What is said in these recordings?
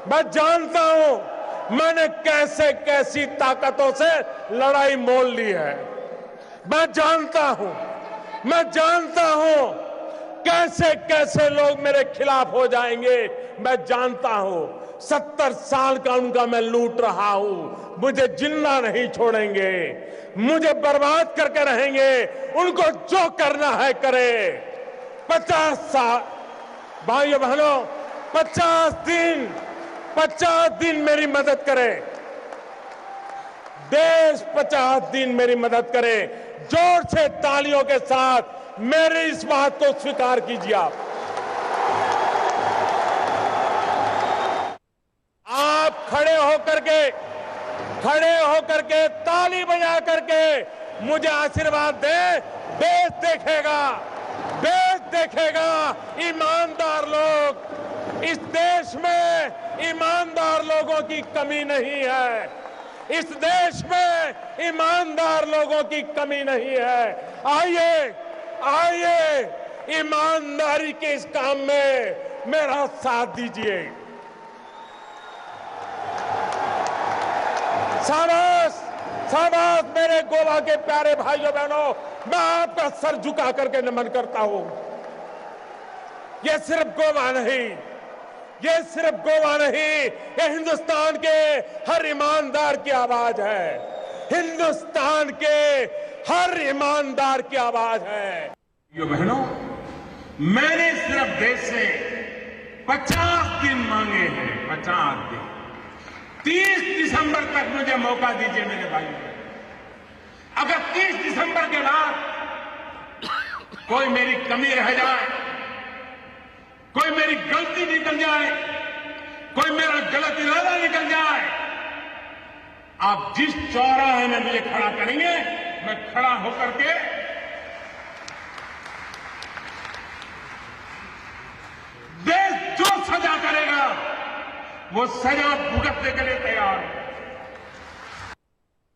मैं जानता हूं मैंने कैसे कैसी ताकतों से लड़ाई मोल ली है। मैं जानता हूं कैसे कैसे लोग मेरे खिलाफ हो जाएंगे। मैं जानता हूं 70 साल का उनका मैं लूट रहा हूं। मुझे जिंदा नहीं छोड़ेंगे, मुझे बर्बाद करके रहेंगे। उनको जो करना है करे। 50 साल भाइयों बहनों, 50 दिन मेरी मदद करे। देश 50 दिन मेरी मदद करे। जोर से तालियों के साथ मेरी इस बात को स्वीकार कीजिए। आप खड़े होकर के ताली बजा करके मुझे आशीर्वाद दे। देश देखेगा ईमानदार लोग। इस देश में ईमानदार लोगों की कमी नहीं है। इस देश में ईमानदार लोगों की कमी नहीं है। आइए ईमानदारी के इस काम में मेरा साथ दीजिए। शाबाश मेरे गोवा के प्यारे भाइयों बहनों, मैं आपका सर झुका करके नमन करता हूं। ये सिर्फ गोवा नहीं, ये हिंदुस्तान के हर ईमानदार की आवाज है। हिंदुस्तान के हर ईमानदार की आवाज है। भाइयों बहनों, मैंने सिर्फ देश से 50 दिन मांगे हैं। 50 दिन, 30 दिसंबर तक मुझे मौका दीजिए मेरे भाइयों। अगर 30 दिसंबर के बाद कोई मेरी कमी रह जाए, कोई मेरी गलती निकल जाए, कोई मेरा गलत इरादा निकल जाए, आप जिस चौराहे में मुझे खड़ा करेंगे, मैं खड़ा होकर के देश जो सजा करेगा वो सजा भुगतने के लिए तैयार है।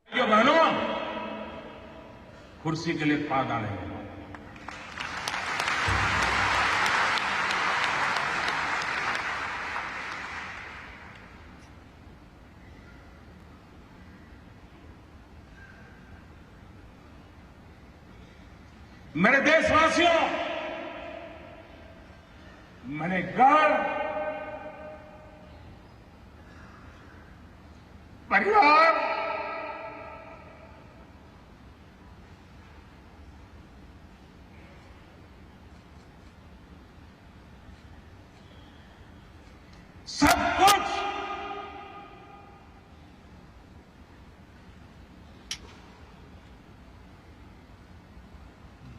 भाइयों बहनों, कुर्सी के लिए पा डालेंगे। मेरे देशवासियों, मैंने घर, परिवार, सब कुछ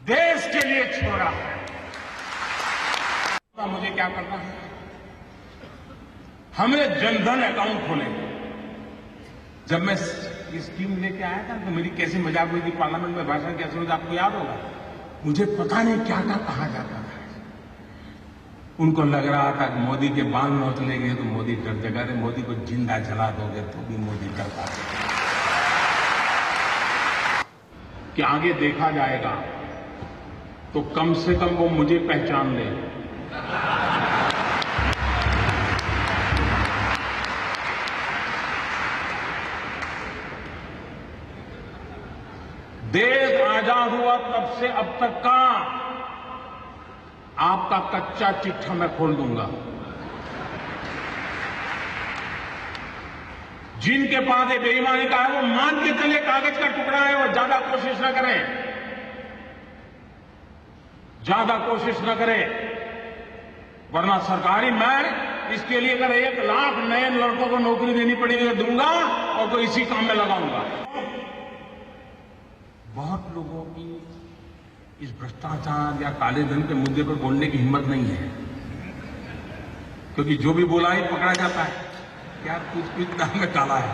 देश के लिए छोड़ा है। मुझे क्या करना है? हमने जनधन अकाउंट खोले। जब मैं ये स्कीम लेके आया था तो मेरी कैसी मजाक हुई थी पार्लियामेंट में, भाषण कैसे हुई, आपको याद होगा। मुझे पता नहीं क्या कहा जाता था। उनको लग रहा था कि मोदी के बाल नोचलेंगे तो मोदी डर जाएगा। अरे मोदी को जिंदा जला दोगे तो भी मोदी डरता है कि आगे देखा जाएगा तो कम से कम वो मुझे पहचान ले। देश आजाद हुआ तब से अब तक का आपका कच्चा चिट्ठा मैं खोल दूंगा। जिनके पास ये बेईमानी का है वो मान के चले कागज का टुकड़ा है, वो ज्यादा कोशिश न करें, वरना सरकारी मैं इसके लिए अगर 1 लाख नए लड़कों को नौकरी देनी पड़ेगी तो दूंगा और तो इसी काम में लगाऊंगा। बहुत लोगों की इस भ्रष्टाचार या काले धन के मुद्दे पर बोलने की हिम्मत नहीं है, क्योंकि जो भी बोला ही पकड़ा जाता है। क्या कुछ दाम में काला है।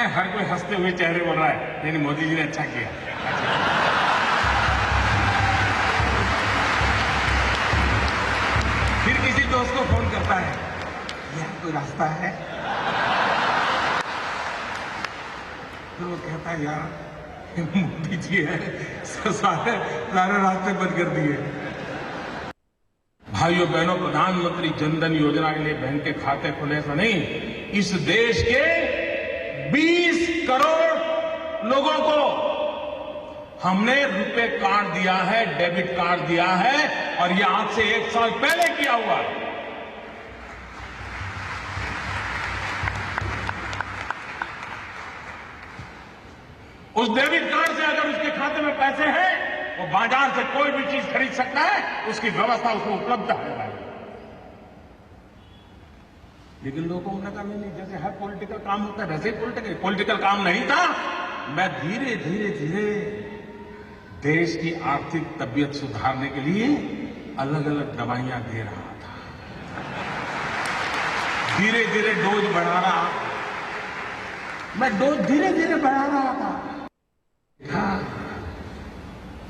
हर कोई हंसते हुए चेहरे बोल रहा है नहीं मोदी जी ने अच्छा किया। फिर किसी दोस्त को फोन करता है, यह कोई रास्ता है? फिर वो कहता है यार मोदी जी है, सारे रास्ते बंद कर दिए। भाइयों बहनों, प्रधानमंत्री जनधन योजना के लिए बैंक के खाते खुले तो नहीं, इस देश के 20 करोड़ लोगों को हमने रुपए कार्ड दिया है, डेबिट कार्ड दिया है, और ये आज से 1 साल पहले किया हुआ है। उस डेबिट कार्ड से अगर उसके खाते में पैसे हैं, वो बाजार से कोई भी चीज खरीद सकता है, उसकी व्यवस्था उसको उपलब्ध है भाई। लेकिन लोगों ने कहा नहीं, जैसे हर पॉलिटिकल काम होता है वैसे ही पॉलिटिकल काम नहीं था। मैं धीरे धीरे देश की आर्थिक तबीयत सुधारने के लिए अलग अलग दवाइयां दे रहा था, धीरे धीरे डोज बढ़ा रहा, मैं डोज धीरे धीरे बढ़ा रहा था।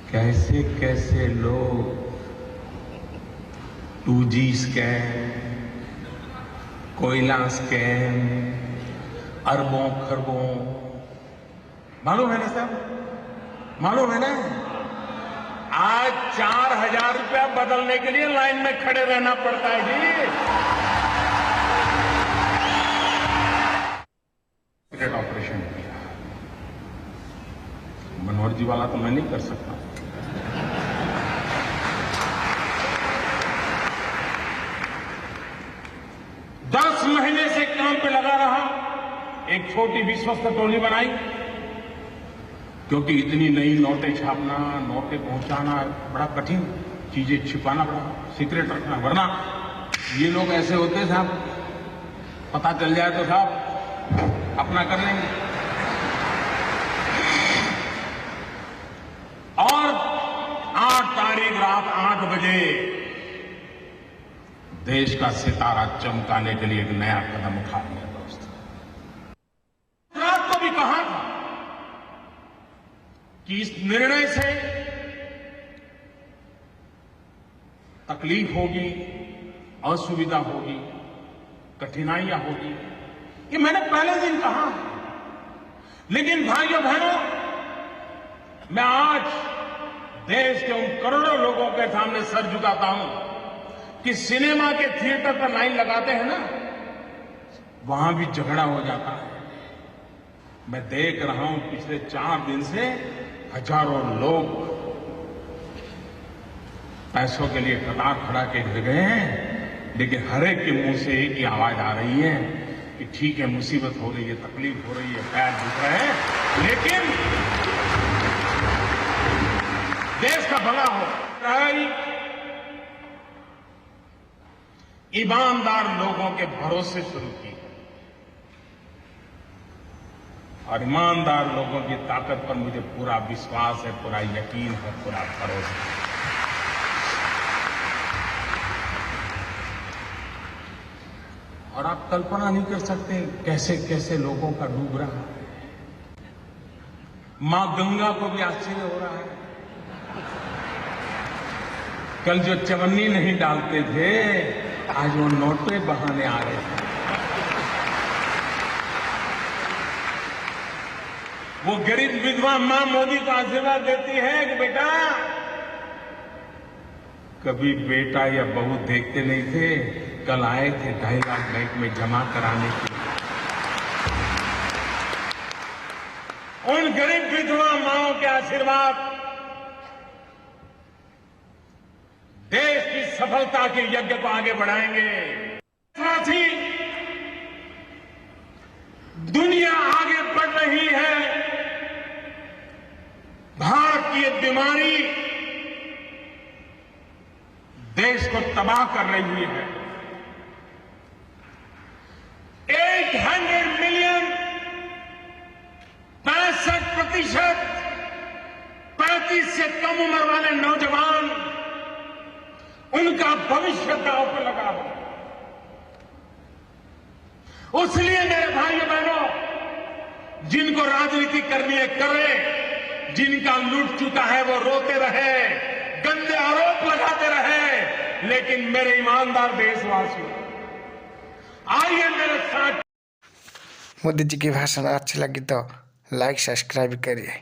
कैसे कैसे लोग 2G स्कैम, कोयला स्कैम, अरबों खरबों, मालूम है ना साहब, मालूम है ना। आज 4,000 रुपया बदलने के लिए लाइन में खड़े रहना पड़ता है जी। सीक्रेट ऑपरेशन किया, मनोहर जी वाला तो मैं नहीं कर सकता। दस महीने से काम पे लगा रहा, एक छोटी विश्वस्त टोली बनाई, क्योंकि इतनी नई नोटें छापना, नोटें पहुंचाना बड़ा कठिन, चीजें छिपाना बड़ा, सीक्रेट रखना, वरना ये लोग ऐसे होते हैं साहब, पता चल जाए तो साहब अपना कर लेंगे। और 8 तारीख रात 8 बजे देश का सितारा चमकाने के लिए एक नया कदम उठा लिया दोस्तों। रात को भी कहा था कि इस निर्णय से तकलीफ होगी, असुविधा होगी, कठिनाइयां होगी, ये मैंने पहले दिन कहा। लेकिन भाइयों बहनों, मैं आज देश के उन करोड़ों लोगों के सामने सर झुकाता हूं कि सिनेमा के थिएटर पर लाइन लगाते हैं ना, वहां भी झगड़ा हो जाता है। मैं देख रहा हूं पिछले 4 दिन से हजारों लोग पैसों के लिए कतार खड़ा के गिर गए हैं, लेकिन हर एक के मुंह से एक ही आवाज आ रही है कि ठीक है, मुसीबत हो रही है, तकलीफ हो रही है, पैर दुख रहे हैं, लेकिन देश का भला हो। ईमानदार लोगों के भरोसे शुरू की और ईमानदार लोगों की ताकत पर मुझे पूरा विश्वास है, पूरा यकीन है, पूरा भरोसा है। और आप कल्पना नहीं कर सकते कैसे कैसे लोगों का डूब रहा है। मां गंगा को भी आश्चर्य हो रहा है। कल जो चवन्नी नहीं डालते थे, आज वो नोटे बहाने आ रहे थे। वो गरीब विधवा मां मोदी को आशीर्वाद देती है कि बेटा, कभी बेटा या बहू देखते नहीं थे, कल आए थे 2.5 लाख बैंक में जमा कराने के लिए। उन गरीब विधवा माओं के आशीर्वाद देश की सफलता के यज्ञ को आगे बढ़ाएंगे। साथ ही दुनिया आगे बढ़ रही है, भारत की ये बीमारी देश को तबाह कर रही है। 800 मिलियन 65% 35 से कम उम्र वाले नौजवान, उनका भविष्य दांव पर लगा हो। इसलिए मेरे भाइयों बहनों, जिनको राजनीति करनी है करे, जिनका लूट चुका है वो रोते रहे, गंदे आरोप लगाते रहे, लेकिन मेरे ईमानदार देशवासियों, आइए मेरे साथ। मोदी जी की भाषण अच्छी लगी तो लाइक सब्सक्राइब करिए।